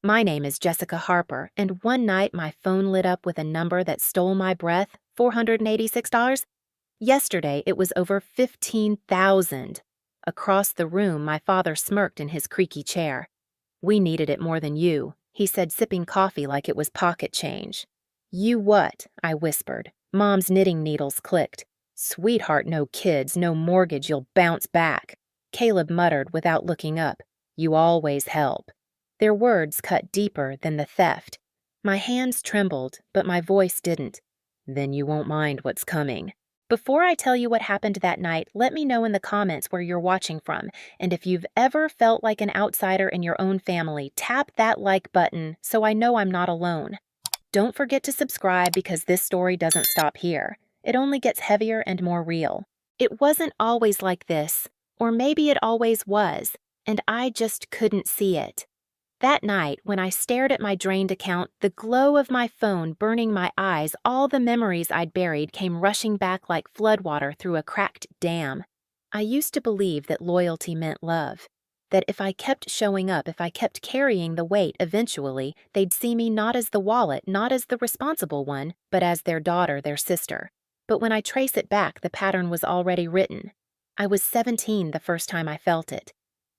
My name is Jessica Harper, and one night my phone lit up with a number that stole my breath, $486. Yesterday, it was over 15,000. Across the room, my father smirked in his creaky chair. "We needed it more than you," he said, sipping coffee like it was pocket change. "You what?" I whispered. Mom's knitting needles clicked. "Sweetheart, no kids, no mortgage, you'll bounce back." Caleb muttered without looking up. "You always help." Their words cut deeper than the theft. My hands trembled, but my voice didn't. "Then you won't mind what's coming." Before I tell you what happened that night, let me know in the comments where you're watching from, and if you've ever felt like an outsider in your own family, tap that like button so I know I'm not alone. Don't forget to subscribe because this story doesn't stop here. It only gets heavier and more real. It wasn't always like this, or maybe it always was, and I just couldn't see it. That night, when I stared at my drained account, the glow of my phone burning my eyes, all the memories I'd buried came rushing back like floodwater through a cracked dam. I used to believe that loyalty meant love, that if I kept showing up, if I kept carrying the weight, eventually, they'd see me not as the wallet, not as the responsible one, but as their daughter, their sister. But when I trace it back, the pattern was already written. I was 17 the first time I felt it.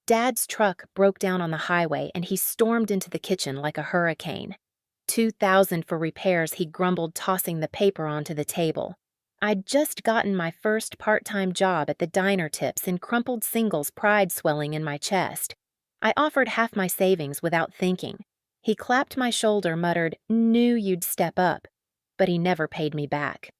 Dad's truck broke down on the highway and he stormed into the kitchen like a hurricane. $2,000 for repairs, he grumbled, tossing the paper onto the table. I'd just gotten my first part-time job at the diner tips in crumpled singles, pride swelling in my chest. I offered half my savings without thinking. He clapped my shoulder, muttered, "Knew you'd step up." But he never paid me back.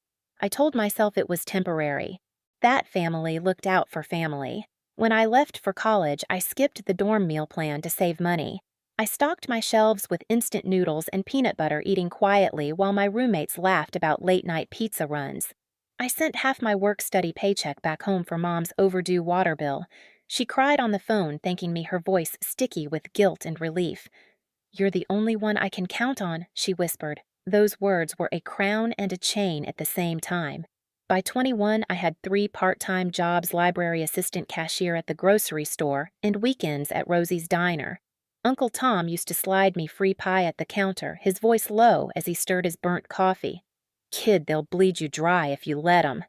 I told myself it was temporary. That family looked out for family. When I left for college, I skipped the dorm meal plan to save money. I stocked my shelves with instant noodles and peanut butter, eating quietly while my roommates laughed about late-night pizza runs. I sent half my work-study paycheck back home for Mom's overdue water bill. She cried on the phone, thanking me, her voice sticky with guilt and relief. "You're the only one I can count on," she whispered. Those words were a crown and a chain at the same time. By 21, I had 3 part-time jobs: library assistant, cashier at the grocery store, and weekends at Rosie's Diner. Uncle Tom used to slide me free pie at the counter, his voice low as he stirred his burnt coffee. "Kid, they'll bleed you dry if you let 'em.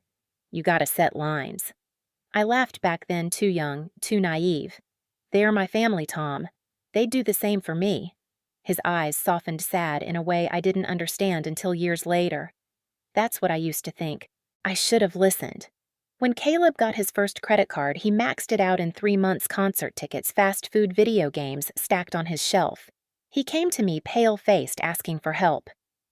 You gotta set lines." I laughed back then, too young, too naive. "They're my family, Tom. They'd do the same for me." His eyes softened sad in a way I didn't understand until years later. That's what I used to think. I should have listened. When Caleb got his first credit card, he maxed it out in 3 months' concert tickets, fast food, video games stacked on his shelf. He came to me pale-faced, asking for help.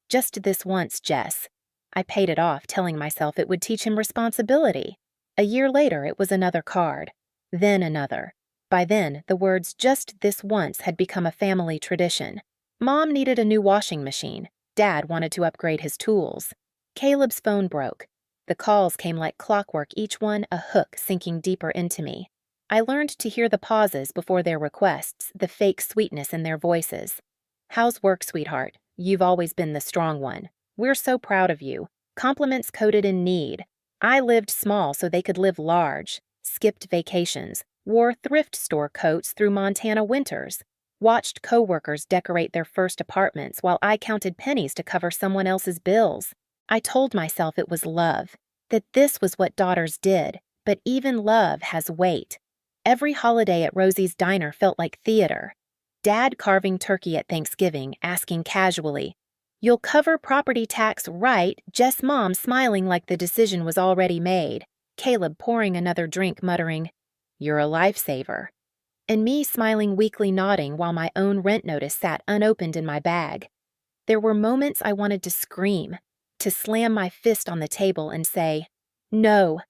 "Just this once, Jess." I paid it off, telling myself it would teach him responsibility. A year later, it was another card. Then another. By then, the words "just this once" had become a family tradition. Mom needed a new washing machine. Dad wanted to upgrade his tools. Caleb's phone broke. The calls came like clockwork, each one a hook sinking deeper into me. I learned to hear the pauses before their requests, the fake sweetness in their voices. "How's work, sweetheart? You've always been the strong one. We're so proud of you." Compliments coded in need. I lived small so they could live large. Skipped vacations. Wore thrift store coats through Montana winters. Watched coworkers decorate their first apartments while I counted pennies to cover someone else's bills. I told myself it was love, that this was what daughters did, but even love has weight. Every holiday at Rosie's Diner felt like theater. Dad carving turkey at Thanksgiving, asking casually, "You'll cover property tax, right?" Jess' mom smiling like the decision was already made. Caleb pouring another drink, muttering, "You're a lifesaver." And me smiling, weakly nodding while my own rent notice sat unopened in my bag. There were moments I wanted to scream, to slam my fist on the table and say, "No,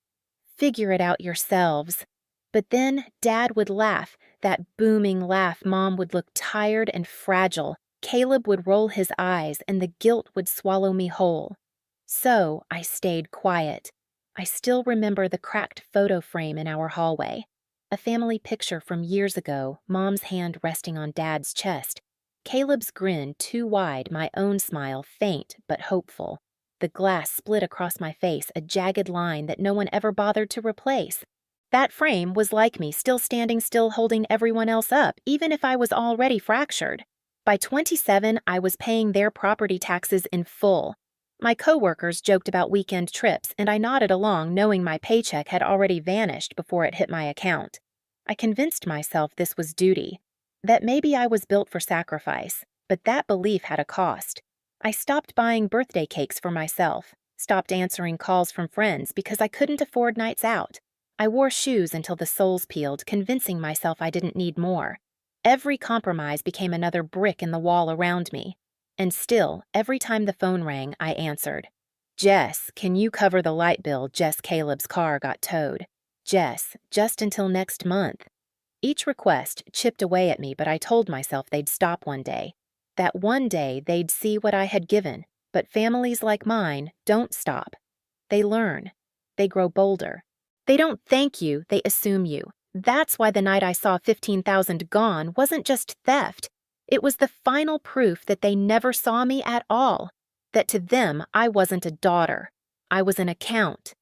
figure it out yourselves." But then Dad would laugh, that booming laugh. Mom would look tired and fragile. Caleb would roll his eyes and the guilt would swallow me whole. So I stayed quiet. I still remember the cracked photo frame in our hallway. A family picture from years ago, Mom's hand resting on Dad's chest. Caleb's grin too wide, my own smile faint but hopeful. The glass split across my face, a jagged line that no one ever bothered to replace. That frame was like me, still standing, still holding everyone else up, even if I was already fractured. By 27, I was paying their property taxes in full. My coworkers joked about weekend trips, and I nodded along knowing my paycheck had already vanished before it hit my account. I convinced myself this was duty, that maybe I was built for sacrifice, but that belief had a cost. I stopped buying birthday cakes for myself, stopped answering calls from friends because I couldn't afford nights out. I wore shoes until the soles peeled, convincing myself I didn't need more. Every compromise became another brick in the wall around me. And still, every time the phone rang, I answered. Jess, can you cover the light bill? Jess, Caleb's car got towed. Jess, just until next month. Each request chipped away at me, but I told myself they'd stop one day. That one day they'd see what I had given, but families like mine don't stop. They learn. They grow bolder. They don't thank you, they assume you. That's why the night I saw 15,000 gone wasn't just theft. It was the final proof that they never saw me at all, that to them I wasn't a daughter. I was an account.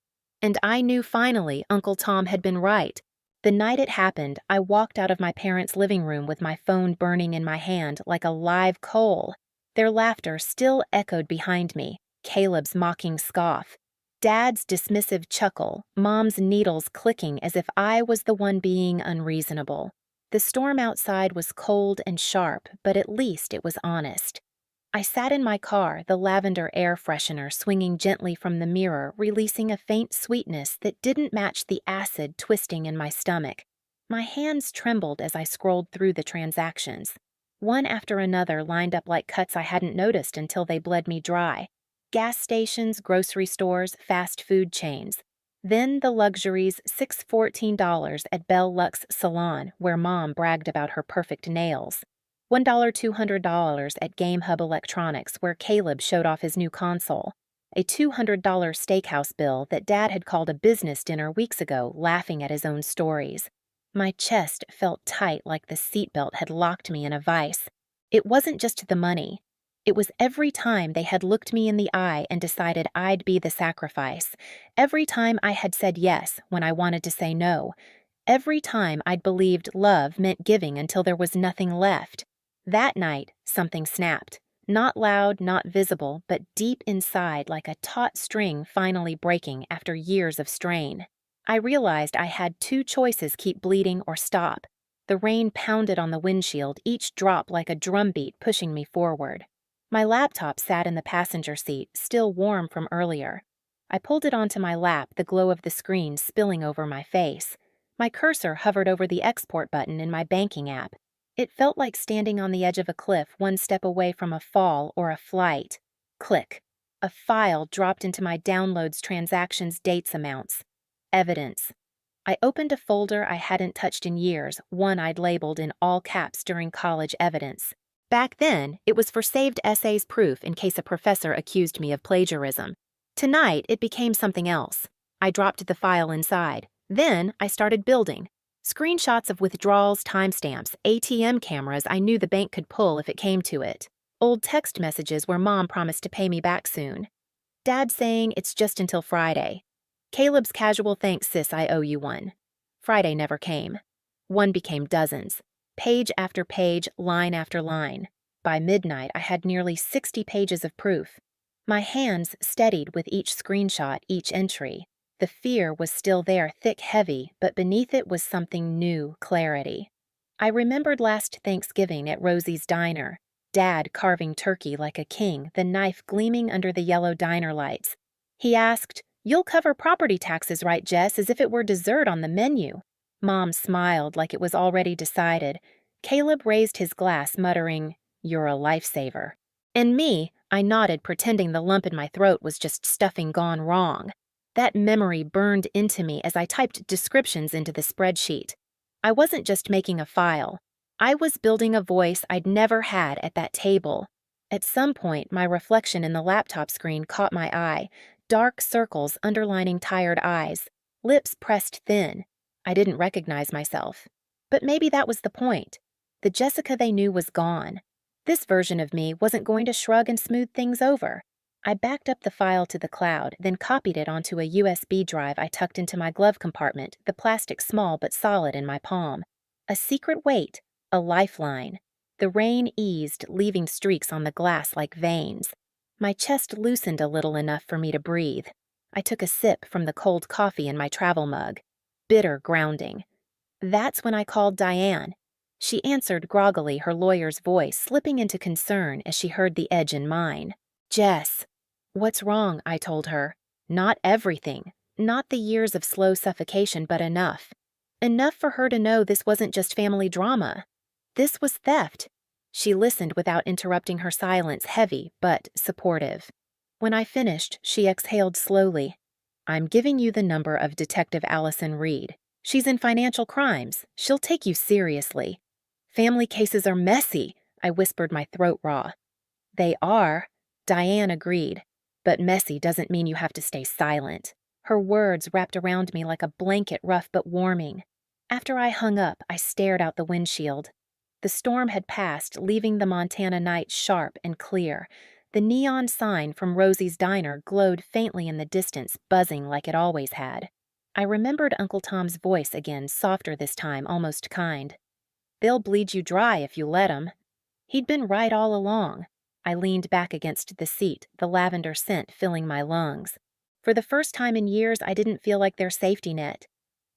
And I knew finally Uncle Tom had been right. The night it happened, I walked out of my parents' living room with my phone burning in my hand like a live coal. Their laughter still echoed behind me, Caleb's mocking scoff, Dad's dismissive chuckle, Mom's needles clicking as if I was the one being unreasonable. The storm outside was cold and sharp, but at least it was honest. I sat in my car, the lavender air freshener swinging gently from the mirror, releasing a faint sweetness that didn't match the acid twisting in my stomach. My hands trembled as I scrolled through the transactions. One after another lined up like cuts I hadn't noticed until they bled me dry. Gas stations, grocery stores, fast food chains. Then the luxuries, $614 at Belle Luxe Salon, where Mom bragged about her perfect nails. $200 at Game Hub Electronics, where Caleb showed off his new console. A $200 steakhouse bill that Dad had called a business dinner weeks ago, laughing at his own stories. My chest felt tight like the seatbelt had locked me in a vice. It wasn't just the money. It was every time they had looked me in the eye and decided I'd be the sacrifice. Every time I had said yes when I wanted to say no. Every time I'd believed love meant giving until there was nothing left. That night, something snapped. Not loud, not visible, but deep inside like a taut string finally breaking after years of strain. I realized I had two choices: keep bleeding or stop. The rain pounded on the windshield, each drop like a drumbeat pushing me forward. My laptop sat in the passenger seat, still warm from earlier. I pulled it onto my lap, the glow of the screen spilling over my face. My cursor hovered over the export button in my banking app. It felt like standing on the edge of a cliff, one step away from a fall or a flight. Click. A file dropped into my downloads, transactions, dates, amounts. Evidence. I opened a folder I hadn't touched in years, one I'd labeled in all caps during college evidence. Back then, it was for saved essays proof in case a professor accused me of plagiarism. Tonight, it became something else. I dropped the file inside. Then, I started building. Screenshots of withdrawals, timestamps, ATM cameras I knew the bank could pull if it came to it. Old text messages where Mom promised to pay me back soon. Dad saying it's just until Friday. Caleb's casual thanks sis, I owe you one. Friday never came. One became dozens. Page after page, line after line. By midnight, I had nearly 60 pages of proof. My hands steadied with each screenshot, each entry. The fear was still there, thick, heavy, but beneath it was something new, clarity. I remembered last Thanksgiving at Rosie's diner, Dad carving turkey like a king, the knife gleaming under the yellow diner lights. He asked, "You'll cover property taxes, right, Jess, as if it were dessert on the menu." Mom smiled like it was already decided. Caleb raised his glass, muttering, "You're a lifesaver." And me, I nodded, pretending the lump in my throat was just stuffing gone wrong. That memory burned into me as I typed descriptions into the spreadsheet. I wasn't just making a file. I was building a voice I'd never had at that table. At some point, my reflection in the laptop screen caught my eye, dark circles underlining tired eyes, lips pressed thin. I didn't recognize myself. But maybe that was the point. The Jessica they knew was gone. This version of me wasn't going to shrug and smooth things over. I backed up the file to the cloud, then copied it onto a USB drive I tucked into my glove compartment, the plastic small but solid in my palm. A secret weight, a lifeline. The rain eased, leaving streaks on the glass like veins. My chest loosened a little enough for me to breathe. I took a sip from the cold coffee in my travel mug. Bitter grounding. That's when I called Diane. She answered groggily, her lawyer's voice slipping into concern as she heard the edge in mine. Jess. What's wrong? I told her. Not everything. Not the years of slow suffocation, but enough. Enough for her to know this wasn't just family drama. This was theft. She listened without interrupting, her silence heavy but supportive. When I finished, she exhaled slowly. I'm giving you the number of Detective Allison Reed. She's in financial crimes. She'll take you seriously. Family cases are messy, I whispered, my throat raw. They are, Diane agreed. But messy doesn't mean you have to stay silent. Her words wrapped around me like a blanket, rough but warming. After I hung up, I stared out the windshield. The storm had passed, leaving the Montana night sharp and clear. The neon sign from Rosie's Diner glowed faintly in the distance, buzzing like it always had. I remembered Uncle Tom's voice again, softer this time, almost kind. They'll bleed you dry if you let 'em. He'd been right all along. I leaned back against the seat, the lavender scent filling my lungs. For the first time in years, I didn't feel like their safety net.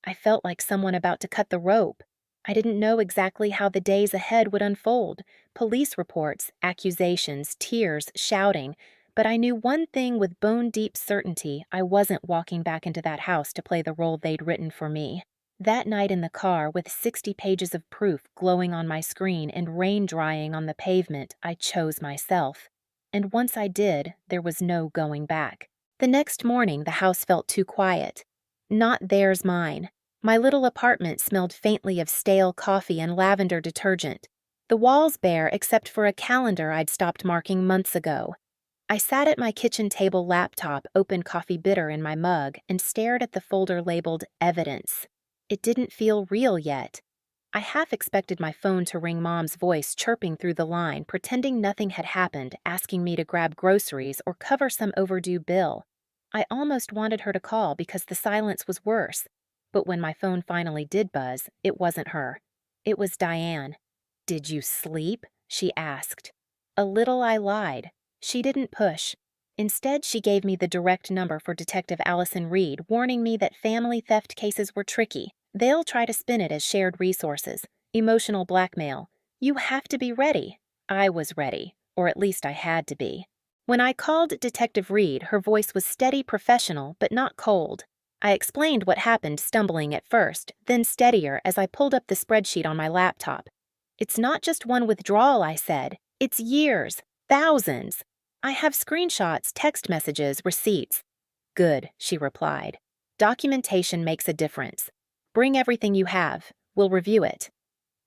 I felt like someone about to cut the rope. I didn't know exactly how the days ahead would unfold. Police reports, accusations, tears, shouting. But I knew one thing with bone-deep certainty: I wasn't walking back into that house to play the role they'd written for me. That night in the car, with 60 pages of proof glowing on my screen and rain drying on the pavement, I chose myself. And once I did, there was no going back. The next morning, the house felt too quiet. Not theirs, mine. My little apartment smelled faintly of stale coffee and lavender detergent. The walls bare except for a calendar I'd stopped marking months ago. I sat at my kitchen table laptop, open coffee bitter in my mug, and stared at the folder labeled Evidence. It didn't feel real yet. I half expected my phone to ring, Mom's voice chirping through the line, pretending nothing had happened, asking me to grab groceries or cover some overdue bill. I almost wanted her to call because the silence was worse. But when my phone finally did buzz, it wasn't her. It was Diane. "Did you sleep?" she asked. A little I lied. She didn't push. Instead, she gave me the direct number for Detective Allison Reed, warning me that family theft cases were tricky. They'll try to spin it as shared resources, emotional blackmail. You have to be ready. I was ready, or at least I had to be. When I called Detective Reed, her voice was steady, professional, but not cold. I explained what happened, stumbling at first, then steadier as I pulled up the spreadsheet on my laptop. It's not just one withdrawal, I said. It's years, thousands. I have screenshots, text messages, receipts. Good, she replied. Documentation makes a difference. Bring everything you have. We'll review it.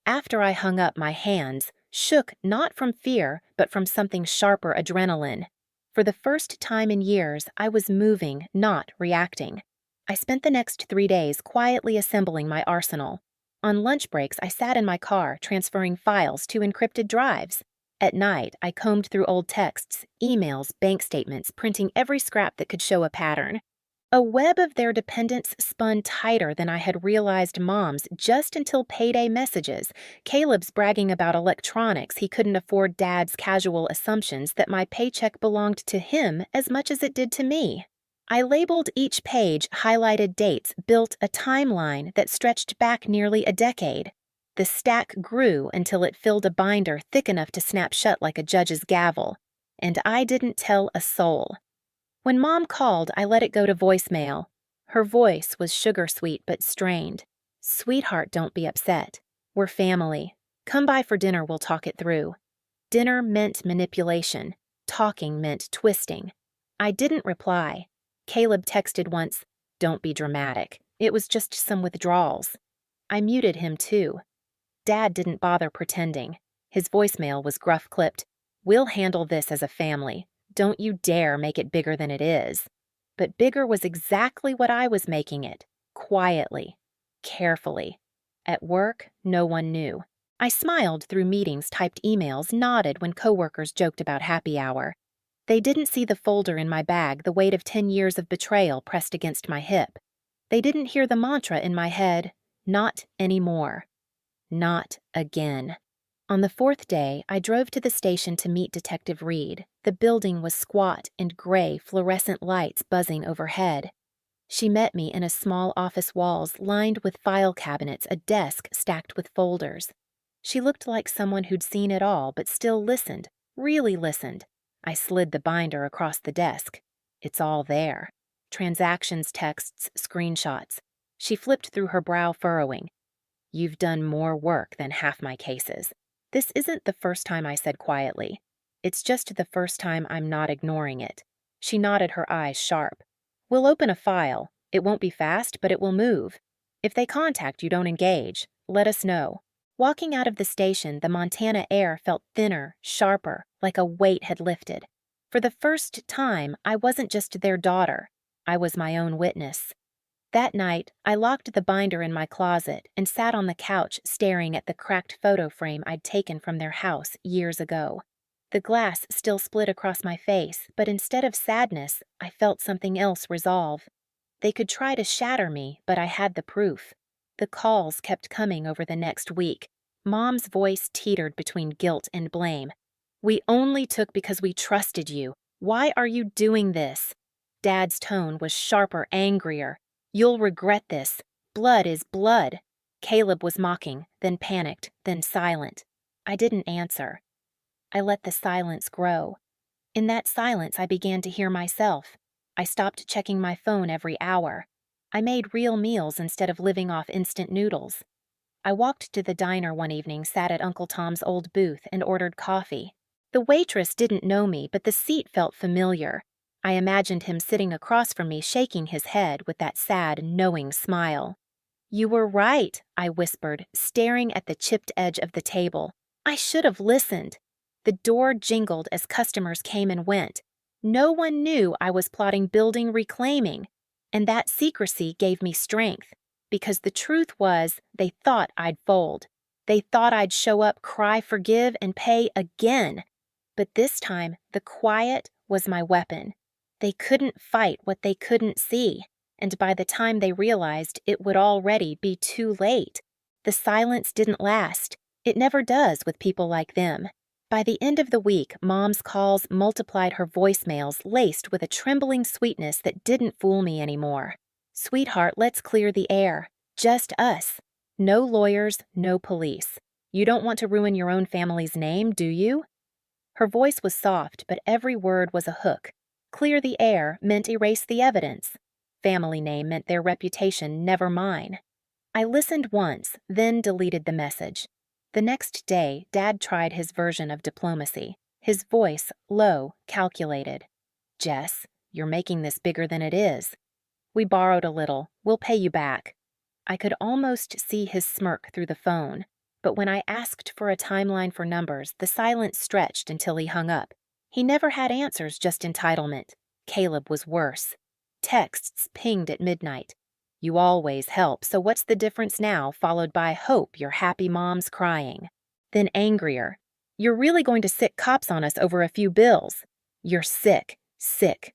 After I hung up, my hands shook, not from fear, but from something sharper, adrenaline. For the first time in years, I was moving, not reacting. I spent the next 3 days quietly assembling my arsenal. On lunch breaks, I sat in my car, transferring files to encrypted drives. At night, I combed through old texts, emails, bank statements, printing every scrap that could show a pattern. A web of their dependence spun tighter than I had realized. Mom's, just until payday messages, Caleb's bragging about electronics he couldn't afford, Dad's casual assumptions that my paycheck belonged to him as much as it did to me. I labeled each page, highlighted dates, built a timeline that stretched back nearly a decade. The stack grew until it filled a binder thick enough to snap shut like a judge's gavel. And I didn't tell a soul. When Mom called, I let it go to voicemail. Her voice was sugar-sweet but strained. "Sweetheart, don't be upset. We're family. Come by for dinner, we'll talk it through." Dinner meant manipulation. Talking meant twisting. I didn't reply. Caleb texted once, "Don't be dramatic. It was just some withdrawals." I muted him too. Dad didn't bother pretending. His voicemail was gruff-clipped. "We'll handle this as a family. Don't you dare make it bigger than it is." But bigger was exactly what I was making it. Quietly. Carefully. At work, no one knew. I smiled through meetings, typed emails, nodded when coworkers joked about happy hour. They didn't see the folder in my bag, the weight of 10 years of betrayal pressed against my hip. They didn't hear the mantra in my head, "Not anymore. Not again." On the fourth day, I drove to the station to meet Detective Reed. The building was squat and gray, fluorescent lights buzzing overhead. She met me in a small office walls lined with file cabinets, a desk stacked with folders. She looked like someone who'd seen it all but still listened, really listened. I slid the binder across the desk. It's all there. Transactions, texts, screenshots. She flipped through her brow, furrowing. You've done more work than half my cases. This isn't the first time, I said quietly. It's just the first time I'm not ignoring it. She nodded, her eyes sharp. We'll open a file. It won't be fast, but it will move. If they contact you, don't engage. Let us know. Walking out of the station, the Montana air felt thinner, sharper, like a weight had lifted. For the first time, I wasn't just their daughter. I was my own witness. That night, I locked the binder in my closet and sat on the couch staring at the cracked photo frame I'd taken from their house years ago. The glass still split across my face, but instead of sadness, I felt something else resolve. They could try to shatter me, but I had the proof. The calls kept coming over the next week. Mom's voice teetered between guilt and blame. We only took because we trusted you. Why are you doing this? Dad's tone was sharper, angrier. You'll regret this. Blood is blood. Caleb was mocking, then panicked, then silent. I didn't answer. I let the silence grow. In that silence, I began to hear myself. I stopped checking my phone every hour. I made real meals instead of living off instant noodles. I walked to the diner one evening, sat at Uncle Tom's old booth, and ordered coffee. The waitress didn't know me, but the seat felt familiar. I imagined him sitting across from me, shaking his head with that sad, knowing smile. You were right, I whispered, staring at the chipped edge of the table. I should have listened. The door jingled as customers came and went. No one knew I was plotting building reclaiming, and that secrecy gave me strength, because the truth was they thought I'd fold. They thought I'd show up, cry, forgive, and pay again. But this time, the quiet was my weapon. They couldn't fight what they couldn't see, and by the time they realized, it would already be too late. The silence didn't last. It never does with people like them. By the end of the week, Mom's calls multiplied, her voicemails laced with a trembling sweetness that didn't fool me anymore. Sweetheart, let's clear the air. Just us. No lawyers, no police. You don't want to ruin your own family's name, do you? Her voice was soft, but every word was a hook. Clear the air meant erase the evidence. Family name meant their reputation, never mine. I listened once, then deleted the message. The next day, Dad tried his version of diplomacy, his voice low, calculated. Jess, you're making this bigger than it is. We borrowed a little. We'll pay you back. I could almost see his smirk through the phone, but when I asked for a timeline for numbers, the silence stretched until he hung up. He never had answers, just entitlement. Caleb was worse. Texts pinged at midnight. You always help, so what's the difference now? Followed by hope your happy mom's crying. Then angrier. You're really going to sick cops on us over a few bills. You're sick, sick.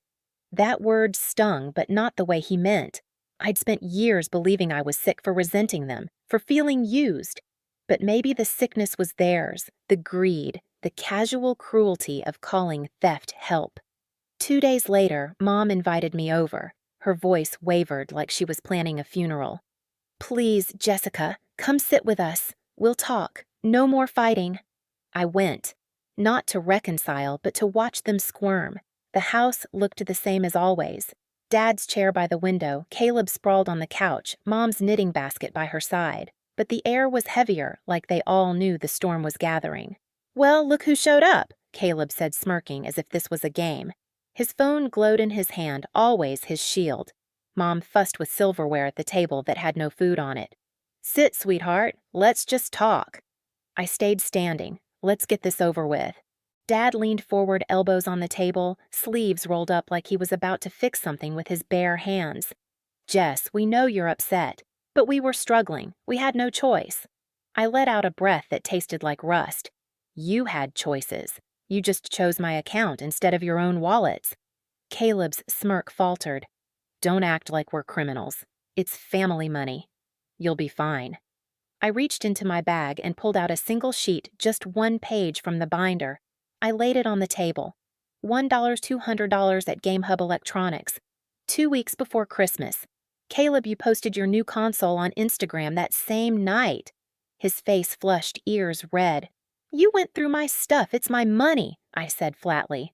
That word stung, but not the way he meant. I'd spent years believing I was sick for resenting them, for feeling used. But maybe the sickness was theirs, the greed, the casual cruelty of calling theft help. 2 days later, Mom invited me over. Her voice wavered like she was planning a funeral. Please, Jessica, come sit with us. We'll talk. No more fighting. I went. Not to reconcile, but to watch them squirm. The house looked the same as always. Dad's chair by the window, Caleb sprawled on the couch, Mom's knitting basket by her side. But the air was heavier, like they all knew the storm was gathering. Well, look who showed up, Caleb said, smirking as if this was a game. His phone glowed in his hand, always his shield. Mom fussed with silverware at the table that had no food on it. Sit, sweetheart. Let's just talk. I stayed standing. Let's get this over with. Dad leaned forward, elbows on the table, sleeves rolled up like he was about to fix something with his bare hands. Jess, we know you're upset, but we were struggling. We had no choice. I let out a breath that tasted like rust. You had choices. You just chose my account instead of your own wallets. Caleb's smirk faltered. Don't act like we're criminals. It's family money. You'll be fine. I reached into my bag and pulled out a single sheet, just one page from the binder. I laid it on the table. $1,200 at GameHub Electronics. 2 weeks before Christmas. Caleb, you posted your new console on Instagram that same night. His face flushed, ears red. You went through my stuff. It's my money, I said flatly.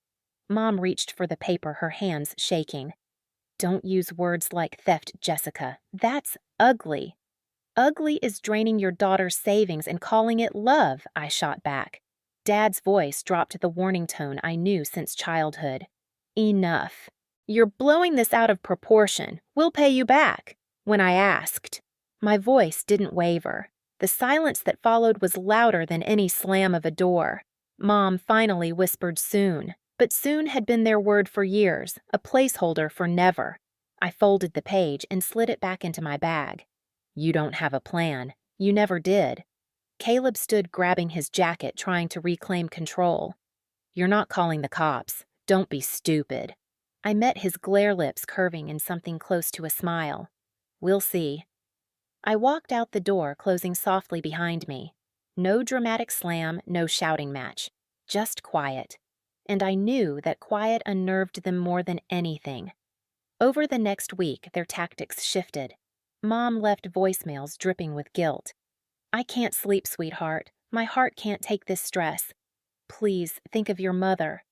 Mom reached for the paper, her hands shaking. Don't use words like theft, Jessica. That's ugly. Ugly is draining your daughter's savings and calling it love, I shot back. Dad's voice dropped to the warning tone I knew since childhood. Enough. You're blowing this out of proportion. We'll pay you back. When I asked. My voice didn't waver. The silence that followed was louder than any slam of a door. Mom finally whispered soon. But soon had been their word for years, a placeholder for never. I folded the page and slid it back into my bag. You don't have a plan. You never did. Caleb stood grabbing his jacket, trying to reclaim control. You're not calling the cops. Don't be stupid. I met his glare lips curving in something close to a smile. We'll see. I walked out the door, closing softly behind me. No dramatic slam, no shouting match. Just quiet. And I knew that quiet unnerved them more than anything. Over the next week, their tactics shifted. Mom left voicemails dripping with guilt. I can't sleep, sweetheart. My heart can't take this stress. Please think of your mother.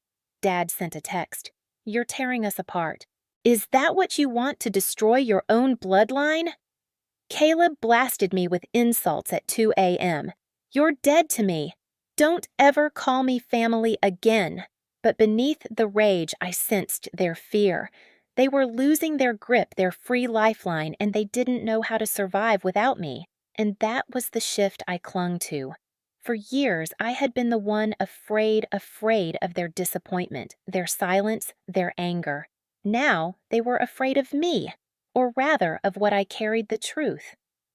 Dad sent a text. You're tearing us apart. Is that what you want, to destroy your own bloodline? Caleb blasted me with insults at 2 a.m. You're dead to me. Don't ever call me family again. But beneath the rage, I sensed their fear. They were losing their grip, their free lifeline, and they didn't know how to survive without me. And that was the shift I clung to. For years, I had been the one afraid of their disappointment, their silence, their anger. Now, they were afraid of me, or rather of what I carried, the truth.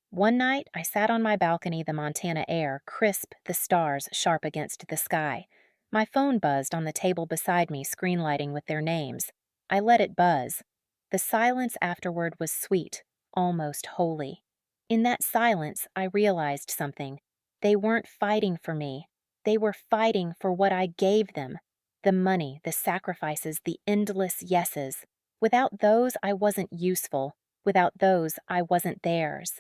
One night, I sat on my balcony, the Montana air, crisp, the stars sharp against the sky. My phone buzzed on the table beside me, screen lighting with their names. I let it buzz. The silence afterward was sweet, almost holy. In that silence, I realized something. They weren't fighting for me. They were fighting for what I gave them. The money, the sacrifices, the endless yeses. Without those, I wasn't useful. Without those, I wasn't theirs.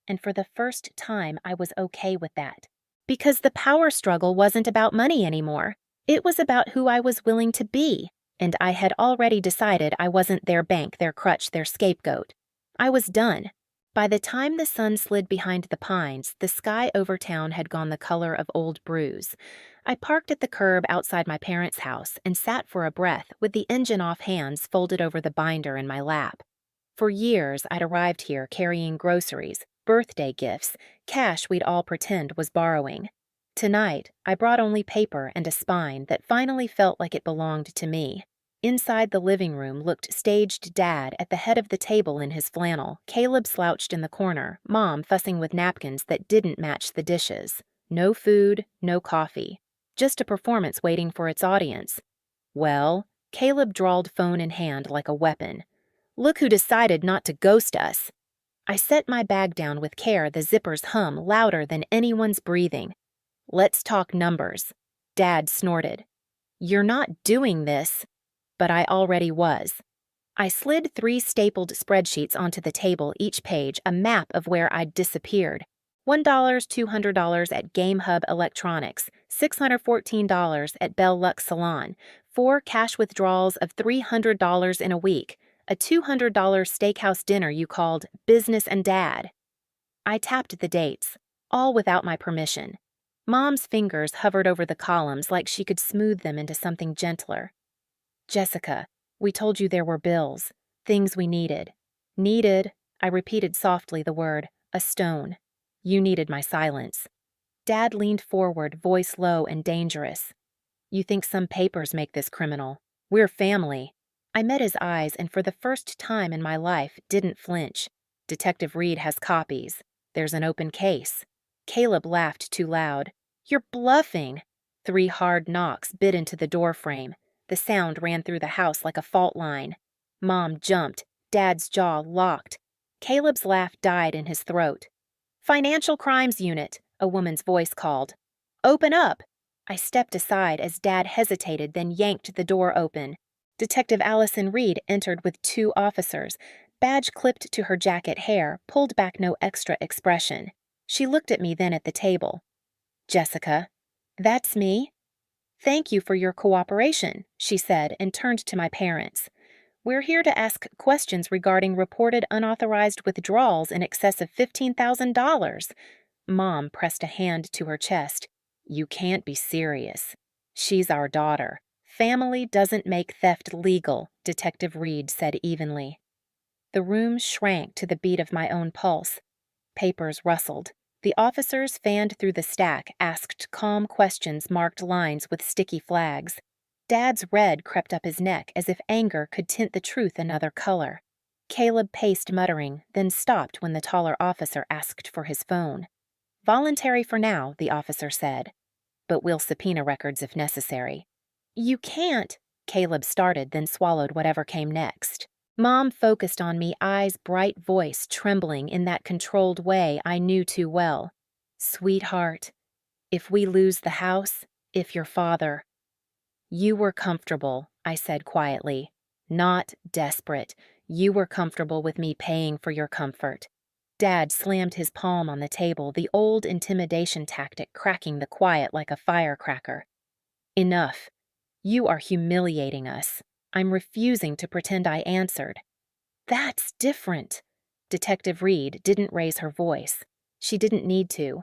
And for the first time, I was okay with that. Because the power struggle wasn't about money anymore. It was about who I was willing to be. And I had already decided I wasn't their bank, their crutch, their scapegoat. I was done. By the time the sun slid behind the pines, the sky over town had gone the color of old bruise. I parked at the curb outside my parents' house and sat for a breath with the engine off, hands folded over the binder in my lap. For years, I'd arrived here carrying groceries, birthday gifts, cash we'd all pretend was borrowing. Tonight, I brought only paper and a spine that finally felt like it belonged to me. Inside the living room looked staged Dad at the head of the table in his flannel, Caleb slouched in the corner, Mom fussing with napkins that didn't match the dishes. No food, no coffee. Just a performance waiting for its audience. Well, Caleb drawled, phone in hand like a weapon. Look who decided not to ghost us. I set my bag down with care, the zippers hum louder than anyone's breathing. Let's talk numbers. Dad snorted. You're not doing this. But I already was. I slid 3 stapled spreadsheets onto the table, each page a map of where I'd disappeared. $1, $200 at GameHub Electronics, $614 at Bell Lux Salon, 4 cash withdrawals of $300 in a week, a $200 steakhouse dinner you called Business and Dad. I tapped the dates, all without my permission. Mom's fingers hovered over the columns like she could smooth them into something gentler. Jessica, we told you there were bills, things we needed. Needed, I repeated softly the word, a stone. You needed my silence. Dad leaned forward, voice low and dangerous. You think some papers make this criminal. We're family. I met his eyes and for the first time in my life didn't flinch. Detective Reed has copies. There's an open case. Caleb laughed too loud. You're bluffing. 3 hard knocks bit into the door frame. The sound ran through the house like a fault line. Mom jumped. Dad's jaw locked. Caleb's laugh died in his throat. Financial Crimes Unit, a woman's voice called. Open up! I stepped aside as Dad hesitated, then yanked the door open. Detective Allison Reed entered with 2 officers, badge clipped to her jacket hair, pulled back no extra expression. She looked at me then at the table. Jessica, that's me. Thank you for your cooperation, she said and turned to my parents. We're here to ask questions regarding reported unauthorized withdrawals in excess of $15,000. Mom pressed a hand to her chest. You can't be serious. She's our daughter. Family doesn't make theft legal, Detective Reed said evenly. The room shrank to the beat of my own pulse. Papers rustled. The officers fanned through the stack, asked calm questions, marked lines with sticky flags. Dad's red crept up his neck as if anger could tint the truth another color. Caleb paced, muttering, then stopped when the taller officer asked for his phone. Voluntary for now, the officer said, but we'll subpoena records if necessary. You can't, Caleb started, then swallowed whatever came next. Mom focused on me, eyes bright, voice trembling in that controlled way I knew too well. Sweetheart, if we lose the house, if your father... You were comfortable, I said quietly. Not desperate. You were comfortable with me paying for your comfort. Dad slammed his palm on the table, the old intimidation tactic cracking the quiet like a firecracker. Enough. You are humiliating us. I'm refusing to pretend I answered. That's different. Detective Reed didn't raise her voice. She didn't need to.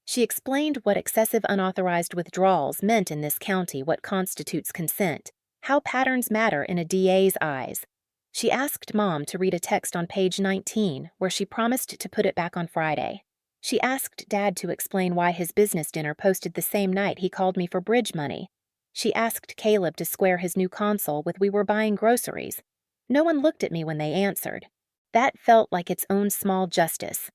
She explained what excessive unauthorized withdrawals meant in this county, what constitutes consent, how patterns matter in a DA's eyes. She asked Mom to read a text on page 19, where she promised to put it back on Friday. She asked Dad to explain why his business dinner posted the same night he called me for bridge money. She asked Caleb to square his new console with we were buying groceries. No one looked at me when they answered. That felt like its own small justice.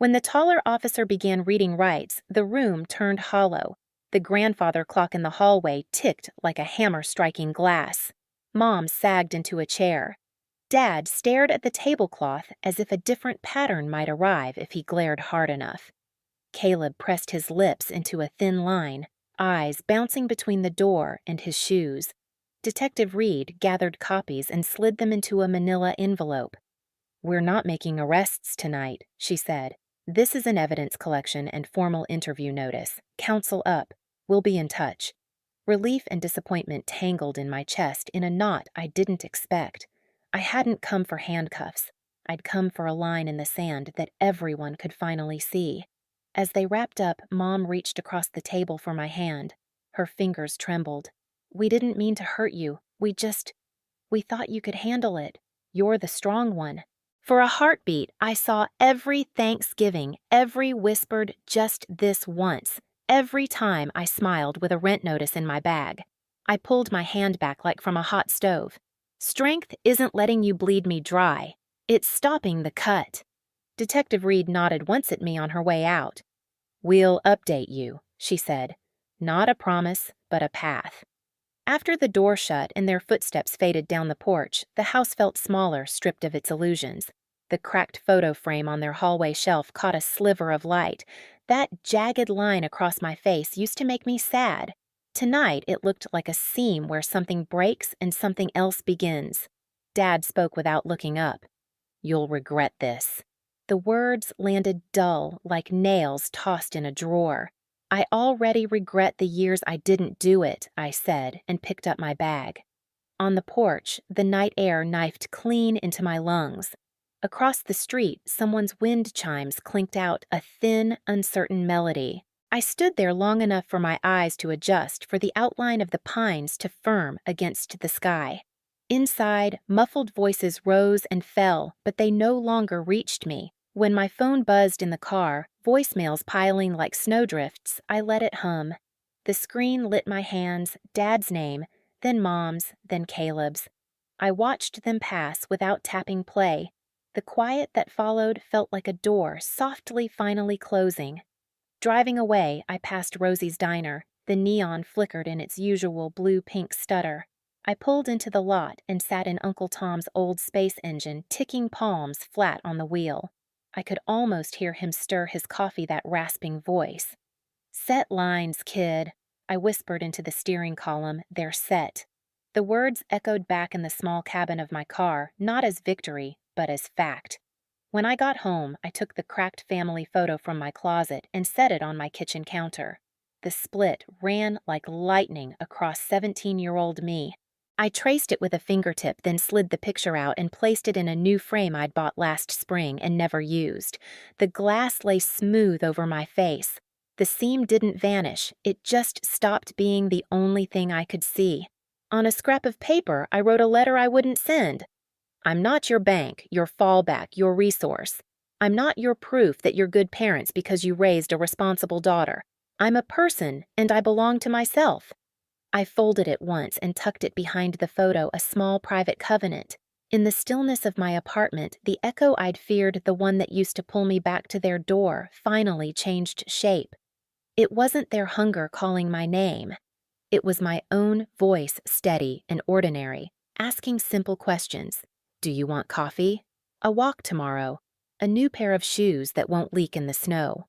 When the taller officer began reading rights, the room turned hollow. The grandfather clock in the hallway ticked like a hammer striking glass. Mom sagged into a chair. Dad stared at the tablecloth as if a different pattern might arrive if he glared hard enough. Caleb pressed his lips into a thin line, eyes bouncing between the door and his shoes. Detective Reed gathered copies and slid them into a manila envelope. We're not making arrests tonight, she said. This is an evidence collection and formal interview notice. Counsel up. We'll be in touch. Relief and disappointment tangled in my chest in a knot I didn't expect. I hadn't come for handcuffs. I'd come for a line in the sand that everyone could finally see. As they wrapped up, Mom reached across the table for my hand. Her fingers trembled. We didn't mean to hurt you. We thought you could handle it. You're the strong one. For a heartbeat, I saw every Thanksgiving, every whispered just this once, every time I smiled with a rent notice in my bag. I pulled my hand back like from a hot stove. Strength isn't letting you bleed me dry. It's stopping the cut. Detective Reed nodded once at me on her way out. We'll update you, she said. Not a promise, but a path. After the door shut and their footsteps faded down the porch, the house felt smaller, stripped of its illusions. The cracked photo frame on their hallway shelf caught a sliver of light. That jagged line across my face used to make me sad. Tonight, it looked like a seam where something breaks and something else begins. Dad spoke without looking up. You'll regret this. The words landed dull, like nails tossed in a drawer. I already regret the years I didn't do it, I said, and picked up my bag. On the porch, the night air knifed clean into my lungs. Across the street, someone's wind chimes clinked out a thin, uncertain melody. I stood there long enough for my eyes to adjust, for the outline of the pines to firm against the sky. Inside, muffled voices rose and fell, but they no longer reached me. When my phone buzzed in the car, voicemails piling like snowdrifts, I let it hum. The screen lit my hands, Dad's name, then Mom's, then Caleb's. I watched them pass without tapping play. The quiet that followed felt like a door softly finally closing. Driving away, I passed Rosie's diner. The neon flickered in its usual blue-pink stutter. I pulled into the lot and sat in Uncle Tom's old space engine, ticking palms flat on the wheel. I could almost hear him stir his coffee, that rasping voice. "Set lines, kid," I whispered into the steering column. "They're set." The words echoed back in the small cabin of my car, not as victory, but as fact. When I got home, I took the cracked family photo from my closet and set it on my kitchen counter. The split ran like lightning across 17-year-old me. I traced it with a fingertip, then slid the picture out and placed it in a new frame I'd bought last spring and never used. The glass lay smooth over my face. The seam didn't vanish, it just stopped being the only thing I could see. On a scrap of paper, I wrote a letter I wouldn't send. "I'm not your bank, your fallback, your resource. I'm not your proof that you're good parents because you raised a responsible daughter. I'm a person, and I belong to myself." I folded it once and tucked it behind the photo, a small private covenant. In the stillness of my apartment, the echo I'd feared, the one that used to pull me back to their door, finally changed shape. It wasn't their hunger calling my name. It was my own voice, steady and ordinary, asking simple questions. "Do you want coffee? A walk tomorrow? A new pair of shoes that won't leak in the snow?"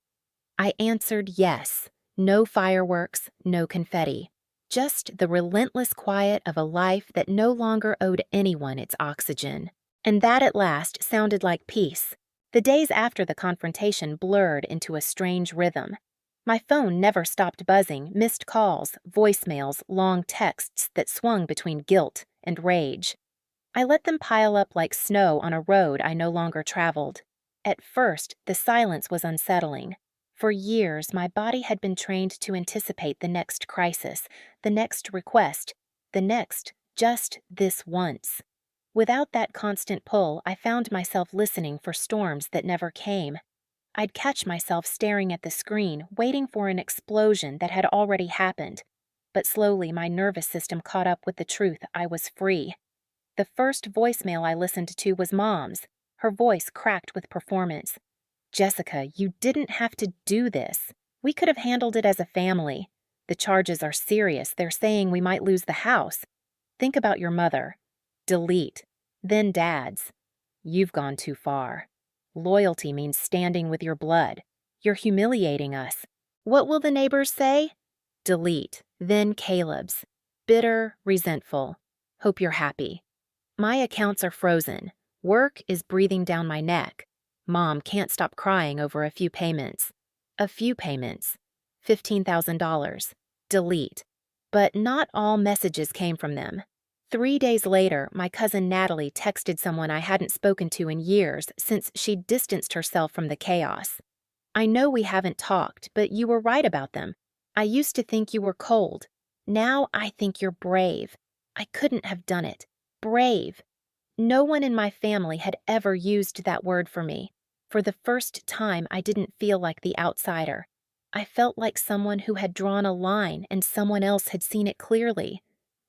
I answered yes. No fireworks, no confetti. Just the relentless quiet of a life that no longer owed anyone its oxygen. And that at last sounded like peace. The days after the confrontation blurred into a strange rhythm. My phone never stopped buzzing, missed calls, voicemails, long texts that swung between guilt and rage. I let them pile up like snow on a road I no longer traveled. At first, the silence was unsettling. For years, my body had been trained to anticipate the next crisis, the next request, the next just this once. Without that constant pull, I found myself listening for storms that never came. I'd catch myself staring at the screen, waiting for an explosion that had already happened. But slowly, my nervous system caught up with the truth. I was free. The first voicemail I listened to was Mom's, her voice cracked with performance. "Jessica, you didn't have to do this. We could have handled it as a family. The charges are serious. They're saying we might lose the house. Think about your mother." Delete. Then Dad's. "You've gone too far. Loyalty means standing with your blood. You're humiliating us. What will the neighbors say?" Delete. Then Caleb's. Bitter, resentful. "Hope you're happy. My accounts are frozen. Work is breathing down my neck. Mom can't stop crying over a few payments." A few payments. $15,000. Delete. But not all messages came from them. 3 days later, my cousin Natalie texted someone I hadn't spoken to in years since she'd distanced herself from the chaos. "I know we haven't talked, but you were right about them. I used to think you were cold. Now I think you're brave. I couldn't have done it. Brave." No one in my family had ever used that word for me. For the first time, I didn't feel like the outsider. I felt like someone who had drawn a line and someone else had seen it clearly.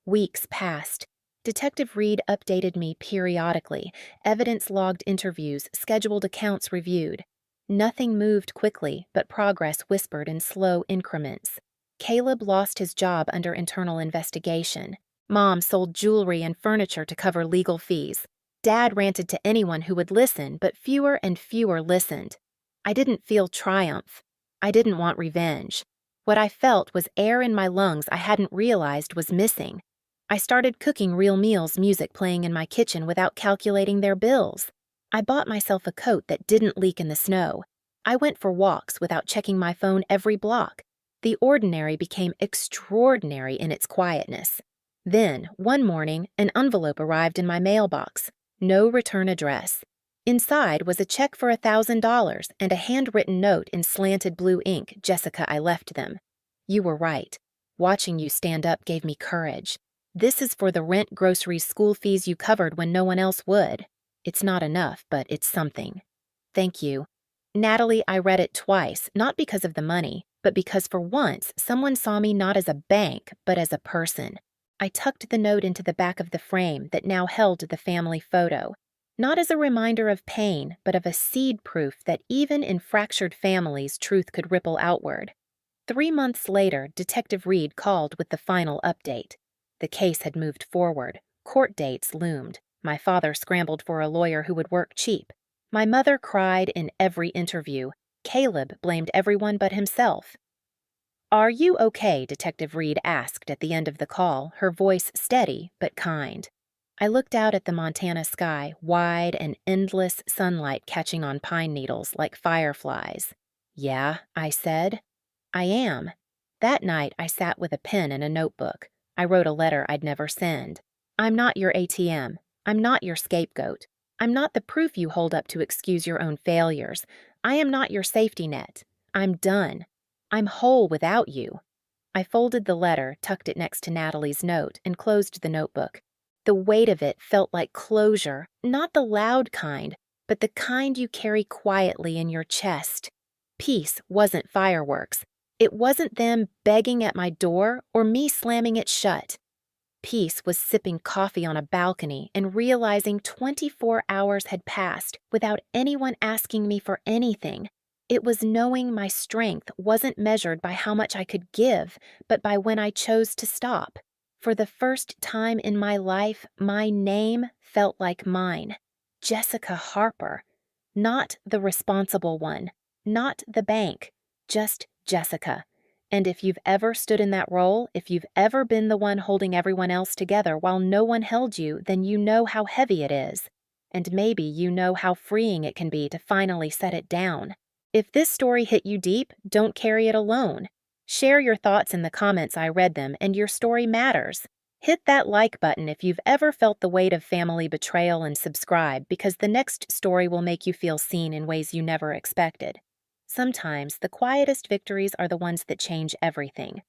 Weeks passed. Detective Reed updated me periodically, evidence-logged interviews, scheduled accounts reviewed. Nothing moved quickly, but progress whispered in slow increments. Caleb lost his job under internal investigation. Mom sold jewelry and furniture to cover legal fees. Dad ranted to anyone who would listen, but fewer and fewer listened. I didn't feel triumph. I didn't want revenge. What I felt was air in my lungs I hadn't realized was missing. I started cooking real meals, music playing in my kitchen without calculating their bills. I bought myself a coat that didn't leak in the snow. I went for walks without checking my phone every block. The ordinary became extraordinary in its quietness. Then, one morning, an envelope arrived in my mailbox. No return address. Inside was a check for $1,000 and a handwritten note in slanted blue ink. "Jessica, I left them. You were right. Watching you stand up gave me courage. This is for the rent, groceries, school fees you covered when no one else would. It's not enough, but it's something. Thank you." Natalie, I read it twice, not because of the money, but because for once someone saw me not as a bank, but as a person. I tucked the note into the back of the frame that now held the family photo, not as a reminder of pain, but of a seed proof that even in fractured families, truth could ripple outward. 3 months later, Detective Reed called with the final update. The case had moved forward. Court dates loomed. My father scrambled for a lawyer who would work cheap. My mother cried in every interview. Caleb blamed everyone but himself. "Are you okay?" Detective Reed asked at the end of the call, her voice steady but kind. I looked out at the Montana sky, wide and endless sunlight catching on pine needles like fireflies. "Yeah," I said. "I am." That night, I sat with a pen and a notebook. I wrote a letter I'd never send. "I'm not your ATM. I'm not your scapegoat. I'm not the proof you hold up to excuse your own failures. I am not your safety net. I'm done. I'm whole without you." I folded the letter, tucked it next to Natalie's note, and closed the notebook. The weight of it felt like closure, not the loud kind, but the kind you carry quietly in your chest. Peace wasn't fireworks. It wasn't them begging at my door or me slamming it shut. Peace was sipping coffee on a balcony and realizing 24 hours had passed without anyone asking me for anything. It was knowing my strength wasn't measured by how much I could give, but by when I chose to stop. For the first time in my life, my name felt like mine. Jessica Harper. Not the responsible one. Not the bank. Just Jessica. And if you've ever stood in that role, if you've ever been the one holding everyone else together while no one held you, then you know how heavy it is. And maybe you know how freeing it can be to finally set it down. If this story hit you deep, don't carry it alone. Share your thoughts in the comments. I read them, and your story matters. Hit that like button if you've ever felt the weight of family betrayal and subscribe, because the next story will make you feel seen in ways you never expected. Sometimes the quietest victories are the ones that change everything.